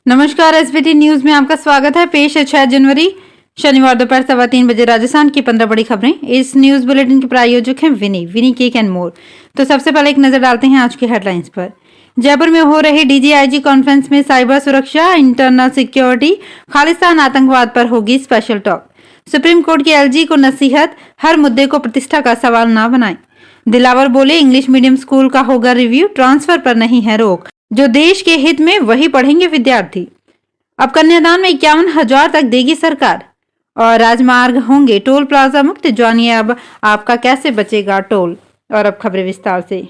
नमस्कार, SBT news में आपका स्वागत है। पेश है 6 जनवरी शनिवार दोपहर 3:15 बजे राजस्थान की 15 बड़ी खबरें। इस न्यूज बुलेटिन के प्रायोजक हैं विनी केक एंड मोर। तो सबसे पहले एक नजर डालते हैं आज की हेडलाइंस पर। जयपुर में हो रही डीजीआईजी कॉन्फ्रेंस में साइबर सुरक्षा, इंटरनल सिक्योरिटी, खालिस्तान आतंकवाद पर होगी स्पेशल टॉक। सुप्रीम कोर्ट की एलजी को नसीहत, हर मुद्दे को प्रतिष्ठा का सवाल न बनाएं। दिलावर बोले, इंग्लिश मीडियम स्कूल का होगा रिव्यू, ट्रांसफर पर नहीं है रोक, जो देश के हित में वही पढ़ेंगे विद्यार्थी। अब कन्यादान में 51,000 तक देगी सरकार और राजमार्ग होंगे टोल प्लाजा मुक्त। जानिए अब आपका कैसे बचेगा टोल। और अब खबरें विस्तार से।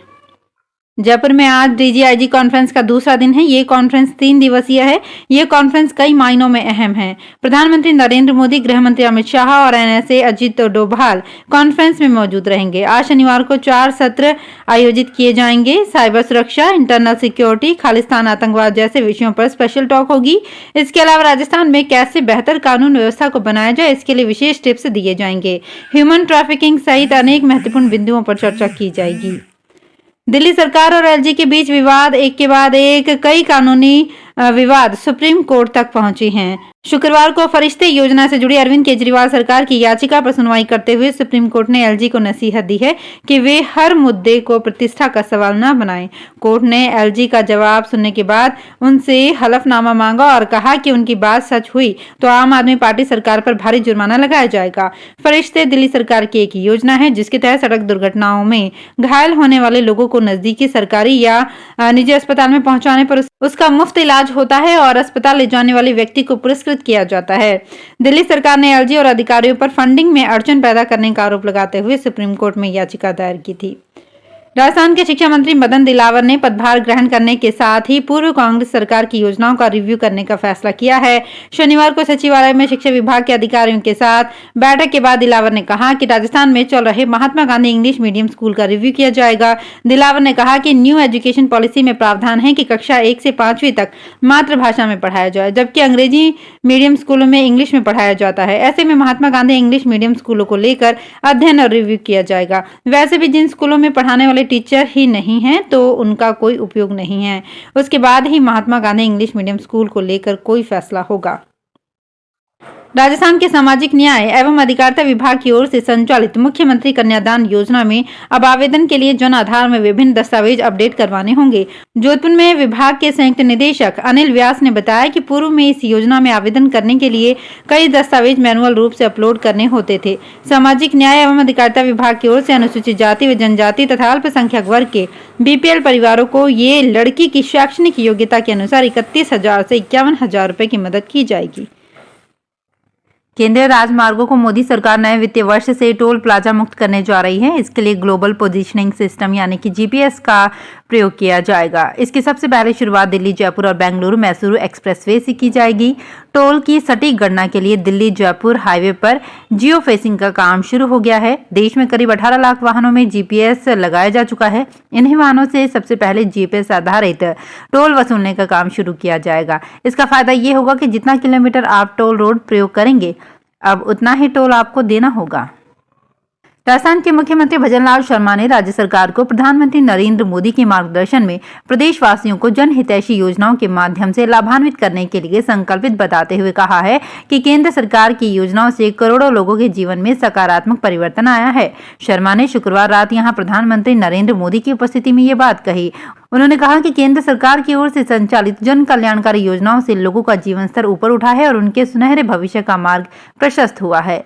जयपुर में आज डीजीआईजी कॉन्फ्रेंस का दूसरा दिन है। ये कॉन्फ्रेंस 3 दिवसीय है। ये कॉन्फ्रेंस कई मायनों में अहम है। प्रधानमंत्री नरेंद्र मोदी, गृह मंत्री अमित शाह और एनएसए अजित डोभाल कॉन्फ्रेंस में मौजूद रहेंगे। आज शनिवार को 4 सत्र आयोजित किए जाएंगे। साइबर सुरक्षा, इंटरनल सिक्योरिटी, खालिस्तान आतंकवाद जैसे विषयों पर स्पेशल टॉक होगी। इसके अलावा राजस्थान में कैसे बेहतर कानून व्यवस्था को बनाया जाए, इसके लिए विशेष टिप्स दिए जाएंगे। ह्यूमन ट्रैफिकिंग सहित अनेक महत्वपूर्ण बिंदुओं पर चर्चा की जाएगी। दिल्ली सरकार और एलजी के बीच विवाद एक के बाद एक, कई कानूनी विवाद सुप्रीम कोर्ट तक पहुंची हैं। शुक्रवार को फरिश्ते योजना से जुड़ी अरविंद केजरीवाल सरकार की याचिका पर सुनवाई करते हुए सुप्रीम कोर्ट ने एलजी को नसीहत दी है कि वे हर मुद्दे को प्रतिष्ठा का सवाल न बनाएं। कोर्ट ने एलजी का जवाब सुनने के बाद उनसे हलफनामा मांगा और कहा कि उनकी बात सच हुई तो आम आदमी पार्टी सरकार पर भारी जुर्माना लगाया जाएगा। फरिश्ते दिल्ली सरकार की एक योजना है जिसके तहत सड़क दुर्घटनाओं में घायल होने वाले लोगों को नजदीकी सरकारी या निजी अस्पताल में पहुंचाने पर उसका मुफ्त इलाज होता है और अस्पताल ले जाने वाले व्यक्ति को पुरस्कृत किया जाता है। दिल्ली सरकार ने एलजी और अधिकारियों पर फंडिंग में अड़चन पैदा करने का आरोप लगाते हुए सुप्रीम कोर्ट में याचिका दायर की थी। राजस्थान के शिक्षा मंत्री मदन दिलावर ने पदभार ग्रहण करने के साथ ही पूर्व कांग्रेस सरकार की योजनाओं का रिव्यू करने का फैसला किया है। शनिवार को सचिवालय में शिक्षा विभाग के अधिकारियों के साथ बैठक के बाद दिलावर ने कहा कि राजस्थान में चल रहे Mahatma Gandhi English medium school का रिव्यू किया जाएगा। दिलावर ने कहा कि न्यू एजुकेशन पॉलिसी में प्रावधान है कि कक्षा 1 से 5वीं तक मातृभाषा में पढ़ाया जाए, जबकि अंग्रेजी मीडियम स्कूलों में इंग्लिश में पढ़ाया जाता है। ऐसे में महात्मा गांधी इंग्लिश मीडियम स्कूलों को लेकर अध्ययन और रिव्यू किया जाएगा। वैसे भी जिन स्कूलों में पढ़ाने वाले टीचर ही नहीं हैं तो उनका कोई उपयोग नहीं है। उसके बाद ही Mahatma Gandhi English medium school को लेकर कोई फैसला होगा। राजस्थान के सामाजिक न्याय एवं अधिकारिता विभाग की ओर से संचालित मुख्यमंत्री कन्यादान योजना में अब आवेदन के लिए जन आधार में विभिन्न दस्तावेज अपडेट करवाने होंगे। जोधपुर में विभाग के संयुक्त निदेशक अनिल व्यास ने बताया कि पूर्व में इस योजना में आवेदन करने के लिए कई दस्तावेज मैनुअल रूप से अपलोड करने होते थे। सामाजिक न्याय एवं अधिकारिता विभाग की ओर से अनुसूचित जाति व जनजाति तथा अल्पसंख्यक वर्ग के बीपीएल परिवारों को ये लड़की की शैक्षणिक योग्यता के अनुसार 31,000 से 51,000 रुपए की मदद की जाएगी। केंद्रीय राजमार्गों को मोदी सरकार नए वित्तीय वर्ष से टोल प्लाजा मुक्त करने जा रही है। इसके लिए ग्लोबल पोजीशनिंग सिस्टम यानी कि जीपीएस का प्रयोग किया जाएगा। इसकी सबसे पहले शुरुआत दिल्ली, जयपुर और बेंगलुरु मैसूरू एक्सप्रेसवे से की जाएगी। टोल की सटीक गणना के लिए दिल्ली जयपुर हाईवे पर जियो फेंसिंग का काम शुरू हो गया है। देश में करीब 18 लाख वाहनों में जीपीएस लगाया जा चुका है। इन्हीं वाहनों से सबसे पहले जीपीएस आधारित टोल वसूलने का काम शुरू किया जाएगा। इसका फायदा ये होगा कि जितना किलोमीटर आप टोल रोड प्रयोग करेंगे, अब उतना ही टोल आपको देना होगा। राजस्थान के मुख्यमंत्री भजनलाल शर्मा ने राज्य सरकार को प्रधानमंत्री नरेंद्र मोदी के मार्गदर्शन में प्रदेशवासियों को जनहितैषी योजनाओं के माध्यम से लाभान्वित करने के लिए संकल्पित बताते हुए कहा है कि केंद्र सरकार की योजनाओं से करोड़ों लोगों के जीवन में सकारात्मक परिवर्तन आया है। शर्मा ने शुक्रवार रात यहां प्रधानमंत्री नरेंद्र मोदी की उपस्थिति में ये बात कही। उन्होंने कहा कि केंद्र सरकार की ओर से संचालित जन कल्याणकारी योजनाओं से लोगों का जीवन स्तर ऊपर उठा है और उनके सुनहरे भविष्य का मार्ग प्रशस्त हुआ है।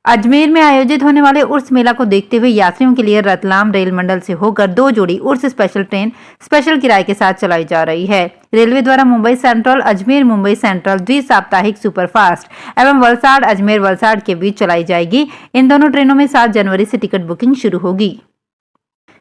अजमेर में आयोजित होने वाले उर्स मेला को देखते हुए यात्रियों के लिए रतलाम रेल मंडल से होकर 2 जोड़ी उर्स स्पेशल ट्रेन स्पेशल किराए के साथ चलाई जा रही है। रेलवे द्वारा मुंबई सेंट्रल अजमेर मुंबई सेंट्रल द्वि-साप्ताहिक सुपरफास्ट एवं वलसाड अजमेर वलसाड के बीच चलाई जाएगी। इन दोनों ट्रेनों में 7 जनवरी से टिकट बुकिंग शुरू होगी।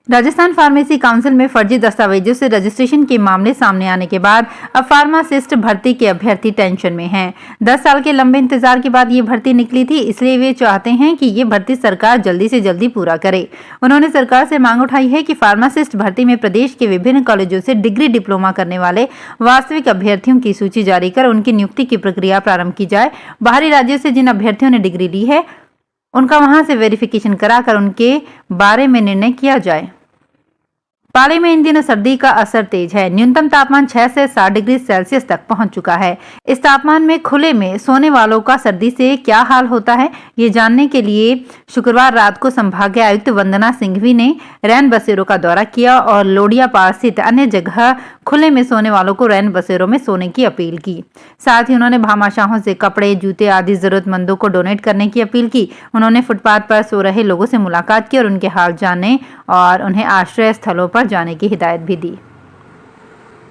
राजस्थान फार्मेसी काउंसिल में फर्जी दस्तावेजों से रजिस्ट्रेशन के मामले सामने आने के बाद अब फार्मासिस्ट भर्ती के अभ्यर्थी टेंशन में हैं। 10 साल के लंबे इंतजार के बाद ये भर्ती निकली थी, इसलिए वे चाहते हैं कि ये भर्ती सरकार जल्दी से जल्दी पूरा करे। उन्होंने सरकार से मांग उठाई है कि फार्मासिस्ट भर्ती में प्रदेश के विभिन्न कॉलेजों से डिग्री डिप्लोमा करने वाले वास्तविक अभ्यर्थियों की सूची जारी कर उनकी नियुक्ति की प्रक्रिया प्रारंभ की जाए। बाहरी राज्यों से जिन अभ्यर्थियों ने डिग्री ली है उनका वहां से वेरिफिकेशन कराकर उनके बारे में निर्णय किया जाए। पाले में इन दिनों सर्दी का असर तेज है। न्यूनतम तापमान 6 से 7 डिग्री सेल्सियस तक पहुंच चुका है। इस तापमान में खुले में सोने वालों का सर्दी से क्या हाल होता है, ये जानने के लिए शुक्रवार रात को संभागीय आयुक्त वंदना सिंघवी ने रैन बसेरों का दौरा किया और लोडिया पार स्थित अन्य जगह खुले में सोने वालों को रैन बसेरों में सोने की अपील की। साथ ही उन्होंने भामाशाहों से कपड़े, जूते आदि जरूरतमंदों को डोनेट करने की अपील की। उन्होंने फुटपाथ पर सो रहे लोगों से मुलाकात की और उनके हाल जानने और उन्हें आश्रय स्थलों पर जाने की हिदायत भी दी।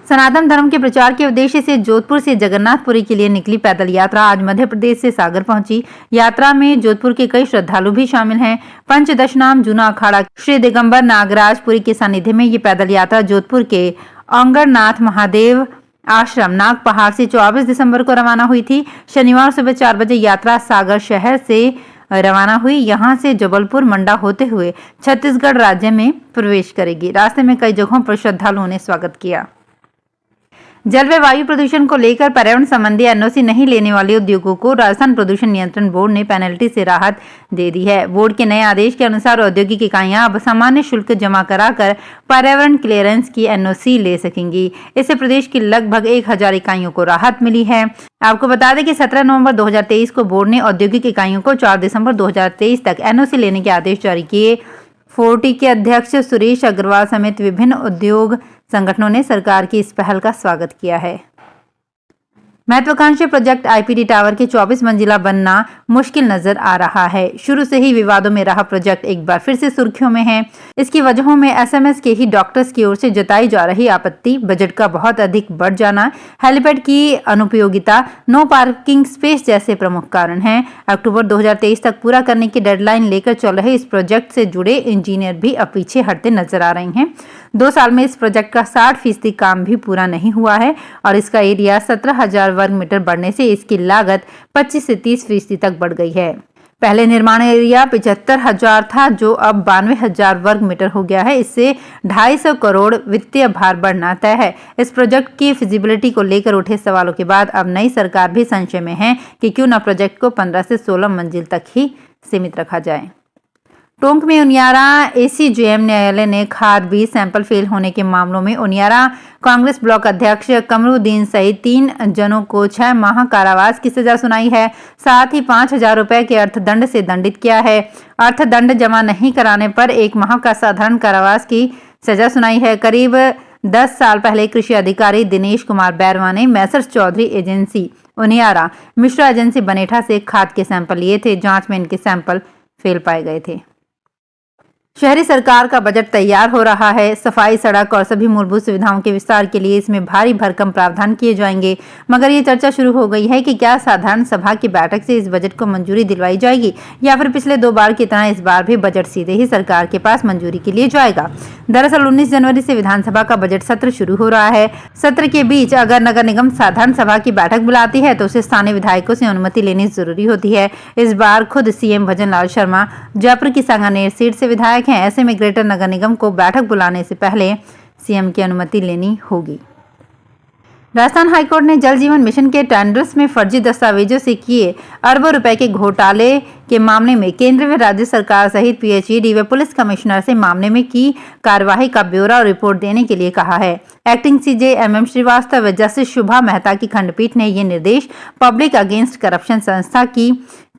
सनातन धर्म के प्रचार के उद्देश्य से जोधपुर से जगन्नाथपुरी के लिए निकली पैदल यात्रा आज मध्य प्रदेश से सागर पहुंची। यात्रा में जोधपुर के कई श्रद्धालु भी शामिल हैं। पंचदशनाम जूना अखाड़ा श्री दिगंबर नागराजपुरी के सानिध्य में ये पैदल यात्रा जोधपुर के औंगरनाथ महादेव आश्रम नाग पहाड़ से 24 दिसंबर को रवाना हुई थी। शनिवार सुबह 4 बजे यात्रा सागर शहर से रवाना हुई। यहां से जबलपुर मंडा होते हुए छत्तीसगढ़ राज्य में प्रवेश करेगी। रास्ते में कई जगहों पर श्रद्धालुओं ने स्वागत किया। जल व वायु प्रदूषण को लेकर पर्यावरण संबंधी एनओसी नहीं लेने वाले उद्योगों को राजस्थान प्रदूषण नियंत्रण बोर्ड ने पेनल्टी से राहत दे दी है। बोर्ड के नए आदेश के अनुसार औद्योगिक इकाइयां अब सामान्य शुल्क जमा कराकर पर्यावरण क्लियरेंस की एनओसी ले सकेंगी। इससे प्रदेश की लगभग 1000 इकाइयों को राहत मिली है। आपको बता दें कि 17 नवंबर 2023 को बोर्ड ने औद्योगिक इकाइयों को 4 दिसंबर 2023 तक एनओसी लेने के आदेश जारी किए। फोर्टी के अध्यक्ष सुरेश अग्रवाल समेत विभिन्न उद्योग संगठनों ने सरकार की इस पहल का स्वागत किया है। महत्वाकांक्षी प्रोजेक्ट आईपीडी टावर के 24 मंजिला बनना मुश्किल नजर आ रहा है। शुरू से ही विवादों में रहा प्रोजेक्ट एक बार फिर से सुर्खियों में है। इसकी वजहों में एसएमएस के ही डॉक्टर्स की ओर से जताई जा रही आपत्ति, बजट का बहुत अधिक बढ़ जाना, हेलीपैड की अनुपयोगिता, नो पार्किंग स्पेस जैसे प्रमुख कारण हैं। अक्टूबर 2023 तक पूरा करने की डेडलाइन लेकर चल रहे इस प्रोजेक्ट से जुड़े इंजीनियर भी अब पीछे हटते नजर आ रहे हैं। 2 साल में इस प्रोजेक्ट का 60% काम भी पूरा नहीं हुआ है और इसका एरिया 17,000 वर्ग मीटर बढ़ने से इसकी लागत 25 से 30% तक बढ़ गई है। पहले निर्माण एरिया 75,000 था, जो अब 92,000 वर्ग मीटर हो गया है। इससे 250 करोड़ वित्तीय भार बढ़ना तय है। इस प्रोजेक्ट की फिजिबिलिटी को लेकर उठे सवालों के बाद अब नई सरकार भी संशय में है कि क्यों न प्रोजेक्ट को 15 से 16 मंजिल तक ही सीमित रखा जाए। टोंक में उनियारा एसीजेएम न्यायालय ने खाद बीज सैंपल फेल होने के मामलों में उनियारा कांग्रेस ब्लॉक अध्यक्ष कमरुद्दीन सहित 3 जनों को 6 माह कारावास की सजा सुनाई है। साथ ही 5,000 रुपए के अर्थदंड से दंडित किया है। अर्थदंड जमा नहीं कराने पर 1 माह का साधारण कारावास की सजा सुनाई है। करीब 10 साल पहले कृषि अधिकारी दिनेश कुमार बैरवा ने messrs Chaudhary agency Uniyara Mishra agency Banetha से खाद के सैंपल लिए थे। जांच में इनके सैंपल फेल पाए गए थे। शहरी सरकार का बजट तैयार हो रहा है। सफाई, सड़क और सभी मूलभूत सुविधाओं के विस्तार के लिए इसमें भारी भरकम प्रावधान किए जाएंगे। मगर ये चर्चा शुरू हो गई है कि क्या साधारण सभा की बैठक से इस बजट को मंजूरी दिलवाई जाएगी या फिर पिछले 2 बार की तरह इस बार भी बजट सीधे ही सरकार के पास मंजूरी के लिए जाएगा। दरअसल 19 जनवरी से विधानसभा का बजट सत्र शुरू हो रहा है। सत्र के बीच अगर नगर निगम साधारण सभा की बैठक बुलाती है तो उसे स्थानीय विधायकों से अनुमति लेनी जरूरी होती है। इस बार खुद सीएम भजन लाल शर्मा जयपुर की सांगानेर सीट से विधायक हैं। ऐसे में ग्रेटर नगर निगम को बैठक बुलाने से पहले सीएम की अनुमति लेनी होगी। राजस्थान हाईकोर्ट ने जल जीवन मिशन के टेंडर्स में फर्जी दस्तावेजों से किए अरबों रुपए के घोटाले के मामले में केंद्र व राज्य सरकार सहित पीएचईडी व पुलिस कमिश्नर से मामले में की कार्यवाही का ब्यौरा और रिपोर्ट देने के लिए कहा है। एक्टिंग सीजे एमएम श्रीवास्तव व जस्टिस शुभा मेहता की खंडपीठ ने ये निर्देश पब्लिक अगेंस्ट करप्शन संस्था की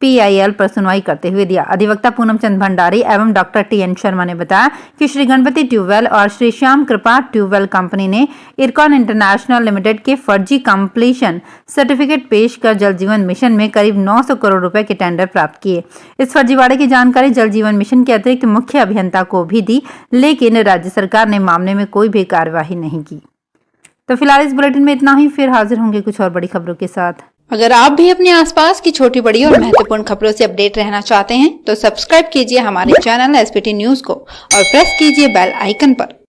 PIL पर सुनवाई करते हुए दिया। अधिवक्ता पूनम चंद भंडारी एवं डॉक्टर TN शर्मा ने बताया कि श्री गणपति ट्यूबवेल और श्री श्याम कृपा ट्यूबवेल कंपनी ने इरकॉन इंटरनेशनल लिमिटेड के फर्जी कंप्लीशन सर्टिफिकेट पेश कर जल जीवन मिशन में करीब 900 करोड़ रुपए के टेंडर प्राप्त किए। इस फर्जीवाड़े की जानकारी जल जीवन मिशन के अतिरिक्त मुख्य अभियंता को भी दी, लेकिन राज्य सरकार ने मामले में कोई भी कार्यवाही नहीं की। तो फिलहाल इस बुलेटिन में इतना ही। फिर हाजिर होंगे कुछ और बड़ी खबरों के साथ। अगर आप भी अपने आसपास की छोटी बड़ी और महत्वपूर्ण खबरों से अपडेट रहना चाहते हैं तो सब्सक्राइब कीजिए हमारे चैनल SPT न्यूज को और प्रेस कीजिए बेल आइकन पर।